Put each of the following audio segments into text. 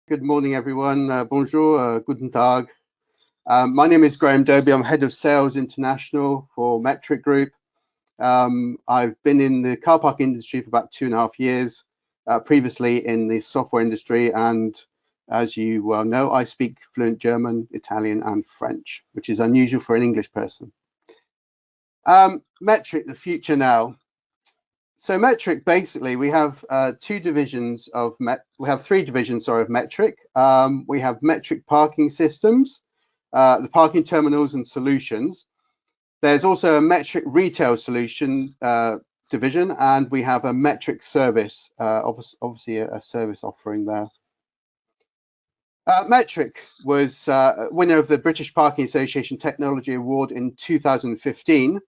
Good morning, everyone. Bonjour, guten Tag. My name is Graham Dobie. I'm Head of Sales International for Metric Group. I've been in the car park industry for about 2.5 years, previously in the software industry. And as you well know, I speak fluent German, Italian, and French, which is unusual for an English person. Metric, the future now. So Metric, basically, we have three divisions of Metric. We have Metric parking systems, the parking terminals and solutions. There's also a Metric retail solution division, and we have a Metric service, obviously a service offering there. Metric was winner of the British Parking Association Technology Award in 2015.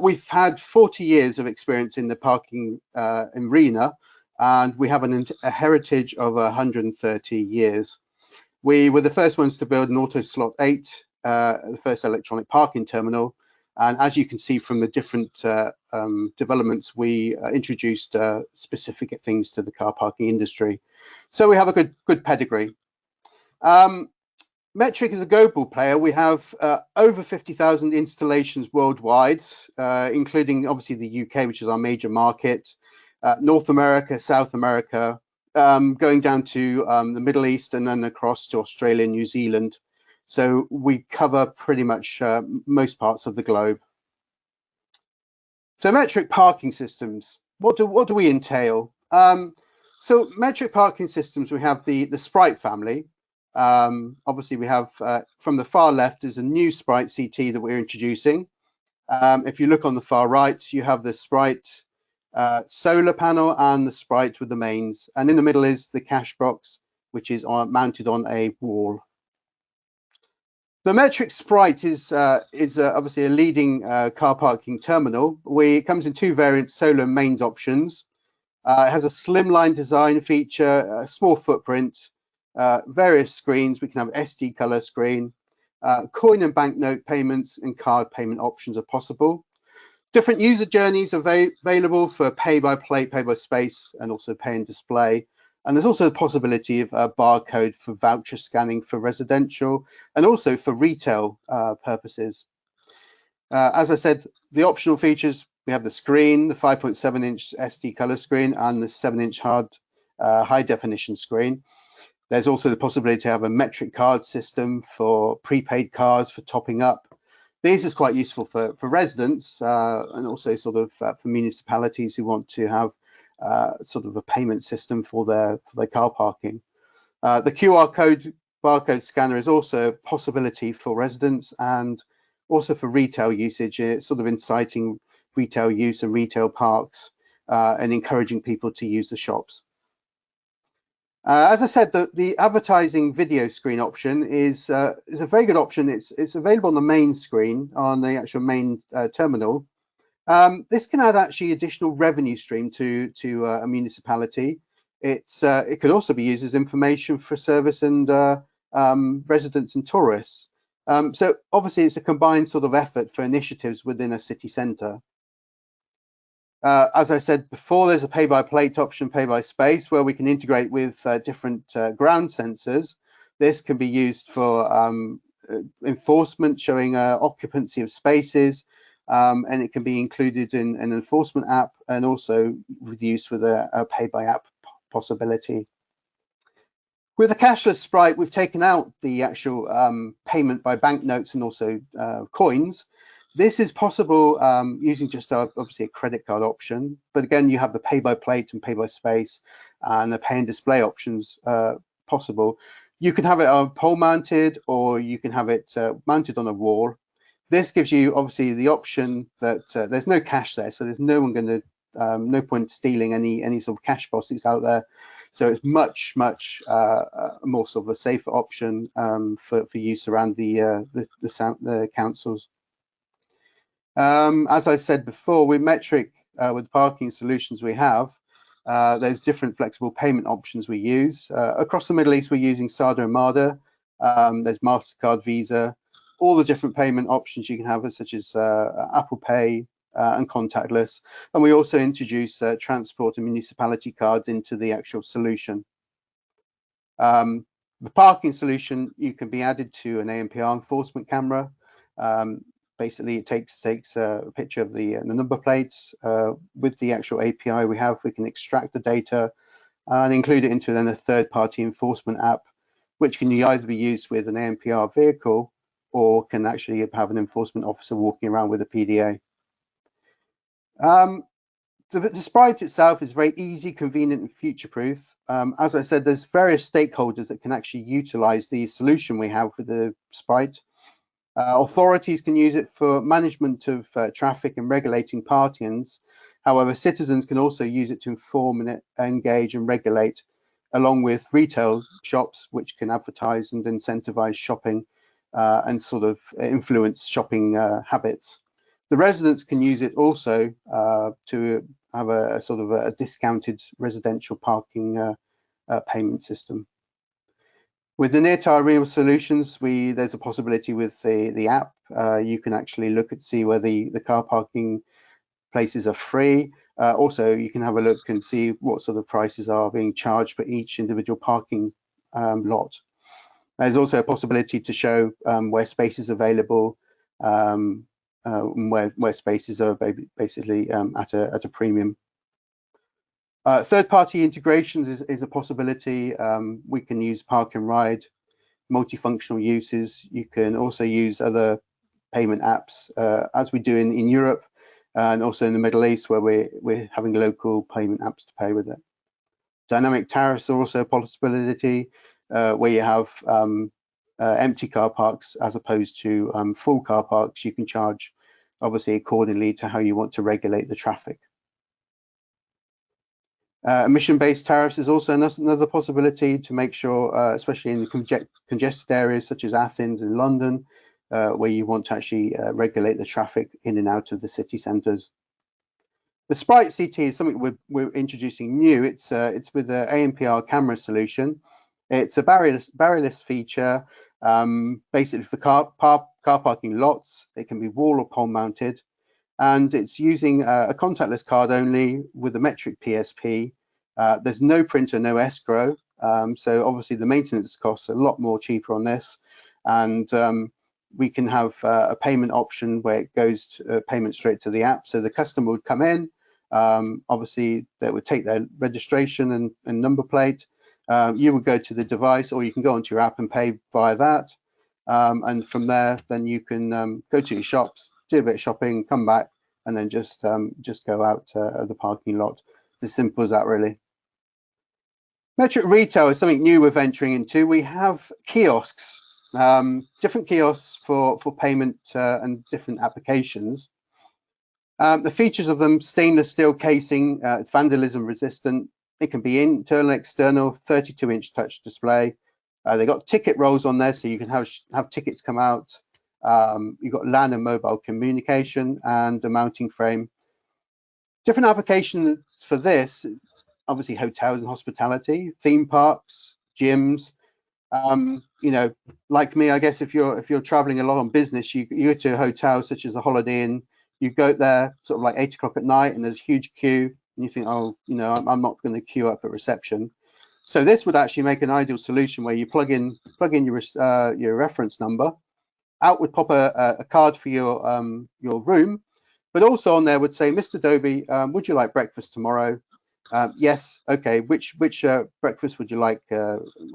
We've had 40 years of experience in the parking arena, and we have a heritage of 130 years. We were the first ones to build an Auto Slot 8, the first electronic parking terminal. And as you can see from the different developments, we introduced specific things to the car parking industry. So we have a good pedigree. Metric is a global player. We have over 50,000 installations worldwide, including obviously the UK, which is our major market, North America, South America, going down to the Middle East and then across to Australia and New Zealand. So we cover pretty much most parts of the globe. So Metric parking systems, what do we entail? So Metric parking systems, we have the Sprite family. Obviously, we have from the far left is a new Sprite CT that we're introducing. If you look on the far right, you have the Sprite solar panel and the Sprite with the mains, and in the middle is the cash box, which is mounted on a wall. The Metric Sprite is obviously a leading car parking terminal. It comes in two variants, solar and mains options. It has a slimline design feature, a small footprint, various screens. We can have SD color screen, coin and banknote payments and card payment options are possible. Different user journeys are available for pay by plate, pay by space, and also pay and display. And there's also the possibility of a barcode for voucher scanning for residential and also for retail purposes. As I said, the optional features, we have the screen, the 5.7-inch SD color screen and the 7-inch high definition screen. There's also the possibility to have a Metric card system for prepaid cards for topping up. This is quite useful for residents and also sort of for municipalities who want to have sort of a payment system for their car parking. The QR code barcode scanner is also a possibility for residents and also for retail usage. It's sort of inciting retail use and retail parks and encouraging people to use the shops. As I said, the advertising video screen option is a very good option. It's available on the main screen on the actual main terminal. This can add actually additional revenue stream to a municipality. It could also be used as information for service and residents and tourists. So obviously it's a combined sort of effort for initiatives within a city centre. As I said before, there's a pay-by-plate option, pay-by-space, where we can integrate with different ground sensors. This can be used for enforcement, showing occupancy of spaces, and it can be included in an enforcement app and also with use with a pay-by-app possibility. With the cashless Sprite, we've taken out the actual payment by banknotes and also coins. This is possible using just obviously a credit card option, but again, you have the pay by plate and pay by space and the pay and display options possible. You can have it pole mounted or you can have it mounted on a wall. This gives you obviously the option that there's no cash there, so there's no one going to, no point stealing any sort of cash deposits out there. So it's much more sort of a safer option for use around the councils. As I said before, with Metric, with parking solutions we have, there's different flexible payment options we use. Across the Middle East, we're using SADA and MADA. There's MasterCard, Visa, all the different payment options you can have, such as Apple Pay and contactless. And we also introduce transport and municipality cards into the actual solution. The parking solution, you can be added to an ANPR enforcement camera. Basically, it takes a picture of the number plates. With the actual API we have, we can extract the data and include it into then a third-party enforcement app, which can either be used with an ANPR vehicle or can actually have an enforcement officer walking around with a PDA. The Sprite itself is very easy, convenient, and future-proof. As I said, there's various stakeholders that can actually utilize the solution we have with the Sprite. Authorities can use it for management of traffic and regulating parkings. However, citizens can also use it to inform and engage and regulate, along with retail shops, which can advertise and incentivize shopping and sort of influence shopping habits. The residents can use it also to have a sort of a discounted residential parking payment system. With the near-tire real solutions, there's a possibility with the app. You can actually look and see where the car parking places are free. Also, you can have a look and see what sort of prices are being charged for each individual parking lot. There's also a possibility to show where space is available, where spaces are basically at a premium. Third-party integrations is a possibility. We can use Park and Ride, multifunctional uses. You can also use other payment apps, as we do in Europe and also in the Middle East, where we're having local payment apps to pay with it. Dynamic tariffs are also a possibility, where you have empty car parks as opposed to full car parks. You can charge obviously accordingly to how you want to regulate the traffic. Emission-based tariffs is also another possibility to make sure, especially in the congested areas such as Athens and London, where you want to actually regulate the traffic in and out of the city centres. The Sprite CT is something we're introducing new. It's with the ANPR camera solution. It's a barrierless feature, basically for car parking lots. It can be wall or pole mounted. And it's using a contactless card only with a metric PSP. There's no printer, no escrow. So obviously the maintenance costs are a lot more cheaper on this. And we can have a payment option where it goes to payment straight to the app. So the customer would come in, obviously they would take their registration and number plate. You would go to the device, or you can go onto your app and pay via that. And from there, then you can go to your shops, do a bit of shopping, come back, and then just go out of the parking lot. It's as simple as that, really. Metric retail is something new we're venturing into. We have kiosks, different kiosks for payment and different applications. The features of them: stainless steel casing, vandalism resistant. It can be internal, external, 32-inch touch display. They got ticket rolls on there, so you can have tickets come out. You've got LAN and mobile communication and a mounting frame. Different applications for this: obviously hotels and hospitality, theme parks, gyms. You know, like me, I guess if you're traveling a lot on business, you go to a hotel such as a Holiday Inn. You go there sort of like 8 o'clock at night, and there's a huge queue, and you think, oh, you know, I'm not going to queue up at reception. So this would actually make an ideal solution where you plug in your reference number. Out would pop a card for your room, but also on there would say, Mr. Dobie, would you like breakfast tomorrow? Yes. Okay. Which breakfast would you like?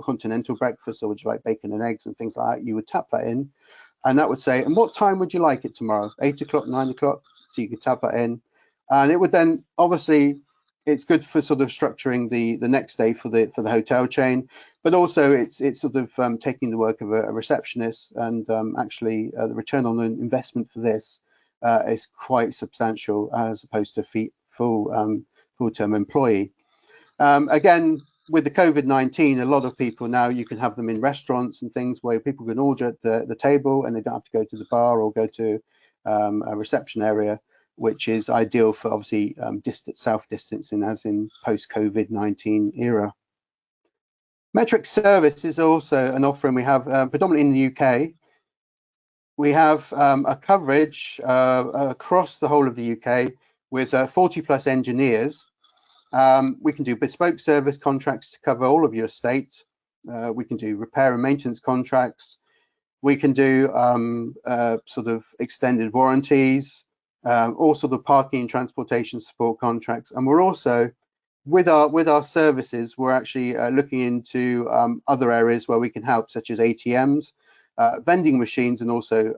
Continental breakfast, or would you like bacon and eggs and things like that? You would tap that in, and that would say, and what time would you like it tomorrow? 8 o'clock, 9 o'clock. So you could tap that in, and it would then obviously, it's good for sort of structuring the next day for the hotel chain, but also it's sort of taking the work of a receptionist, and actually the return on investment for this is quite substantial as opposed to full-term employee. Again, with the COVID-19, a lot of people now, you can have them in restaurants and things where people can order at the table, and they don't have to go to the bar or go to a reception area, which is ideal for obviously self-distancing as in post-COVID-19 era. Metric service is also an offering we have predominantly in the UK. We have a coverage across the whole of the UK with 40 plus engineers. We can do bespoke service contracts to cover all of your estate. We can do repair and maintenance contracts. We can do sort of extended warranties, all sort of parking and transportation support contracts. And we're also, with our services, we're actually looking into other areas where we can help, such as ATMs, vending machines, and also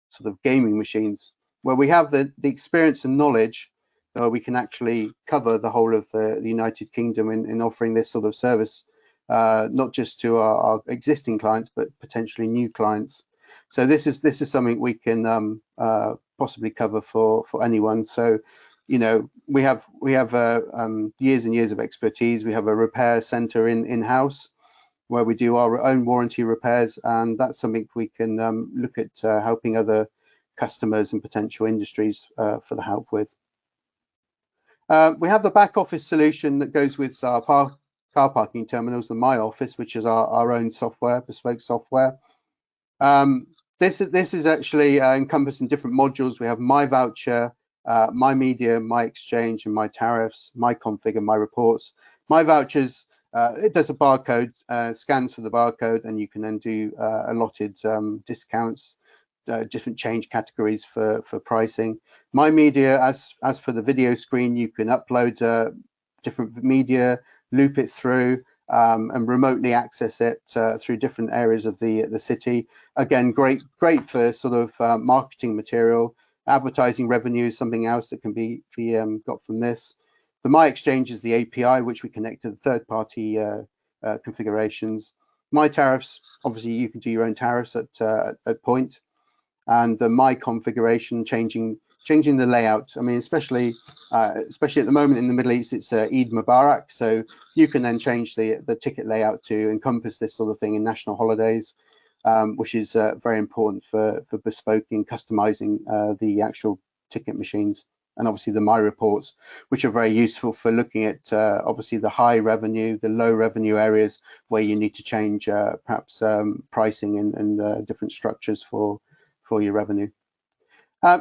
sort of gaming machines, where we have the experience and knowledge. We can actually cover the whole of the United Kingdom in offering this sort of service, not just to our existing clients, but potentially new clients. So this is something we can possibly cover for anyone. So, you know, we have years and years of expertise. We have a repair center in-house where we do our own warranty repairs, and that's something we can look at helping other customers and potential industries for the help with. We have the back office solution that goes with our car parking terminals, the My Office, which is our own software, bespoke software. This is actually encompassing different modules. We have My Voucher, My Media, My Exchange, and My Tariffs, My Config, and My Reports. My Vouchers, it does a barcode, scans for the barcode, and you can then do allotted discounts, different change categories for pricing. My Media, as for the video screen, you can upload different media, loop it through, and remotely access it through different areas of the city. Again, great for sort of marketing material. Advertising revenue is something else that can be got from this. The My Exchange is the API, which we connect to the third-party configurations. My Tariffs, obviously you can do your own tariffs at point. And the My Configuration, changing the layout. I mean, especially at the moment in the Middle East, it's Eid Mubarak, so you can then change the ticket layout to encompass this sort of thing in national holidays, which is very important for bespoking, customizing the actual ticket machines. And obviously the My Reports, which are very useful for looking at obviously the high revenue, the low revenue areas where you need to change perhaps pricing and different structures for your revenue.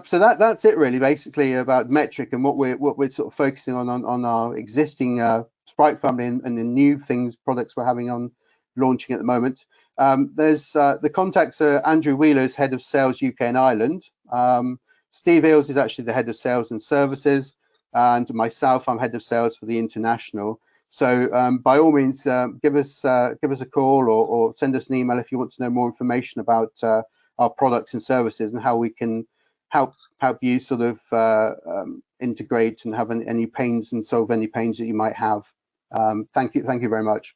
So that's it really, basically, about Metric and what we're sort of focusing on our existing Sprite family and the new products we're having on launching at the moment. There's the contacts are Andrew Wheeler's head of sales UK and Ireland. Steve Eales is actually the head of sales and services, and myself, I'm head of sales for the international. So by all means, give us a call or send us an email if you want to know more information about our products and services and how we can help you sort of integrate and have any pains and solve any pains that you might have. Thank you very much.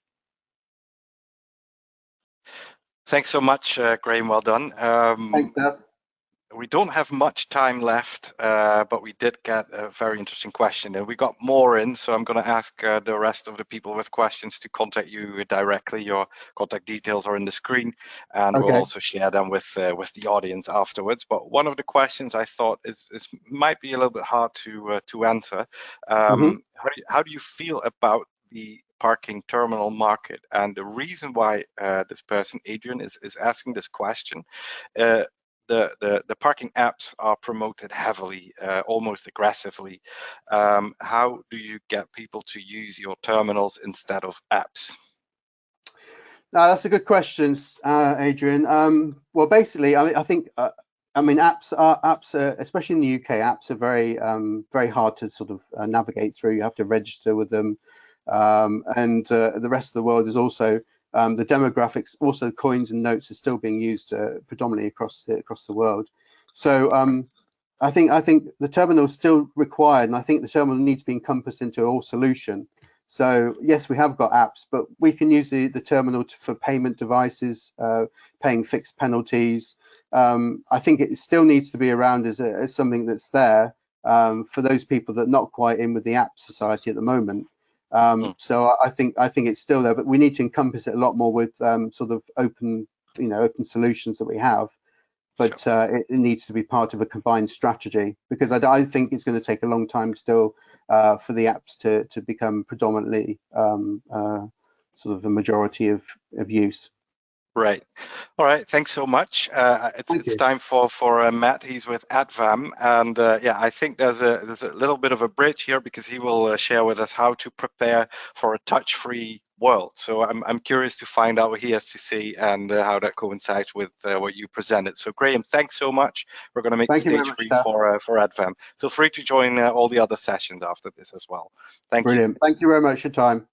Thanks so much, Graham. Well done. Thanks, Steph. We don't have much time left, but we did get a very interesting question, and we got more in, so I'm going to ask the rest of the people with questions to contact you directly. Your contact details are in the screen, and we'll also share them with the audience afterwards. But one of the questions I thought is might be a little bit hard to answer. How do you feel about the parking terminal market? And the reason why this person, Adrian, is asking this question, the parking apps are promoted heavily, almost aggressively. How do you get people to use your terminals instead of apps? No, that's a good question, Adrian. Well, basically, I think apps are, especially in the UK, apps are very hard to sort of navigate through. You have to register with them, and the rest of the world is also the demographics. Also, coins and notes are still being used predominantly across the world. So I think the terminal is still required, and I think the terminal needs to be encompassed into all solution. So yes, we have got apps, but we can use the terminal for payment devices, paying fixed penalties. I think it still needs to be around as something that's there for those people that are not quite in with the app society at the moment. So I think it's still there, but we need to encompass it a lot more with sort of open solutions that we have. But sure, it needs to be part of a combined strategy, because I think it's going to take a long time still for the apps to become predominantly sort of the majority of use. Right. All right. Thanks so much. Thank It's you. time for Matt. He's with Advam, and yeah, I think there's a little bit of a bridge here because he will share with us how to prepare for a touch-free world. So I'm curious to find out what he has to say and how that coincides with what you presented. So Graham, thanks so much. We're going to make the Thank you very stage much, free Steph. for Advam. Feel free to join all the other sessions after this as well. Thank you. Brilliant. Thank you very much for your time.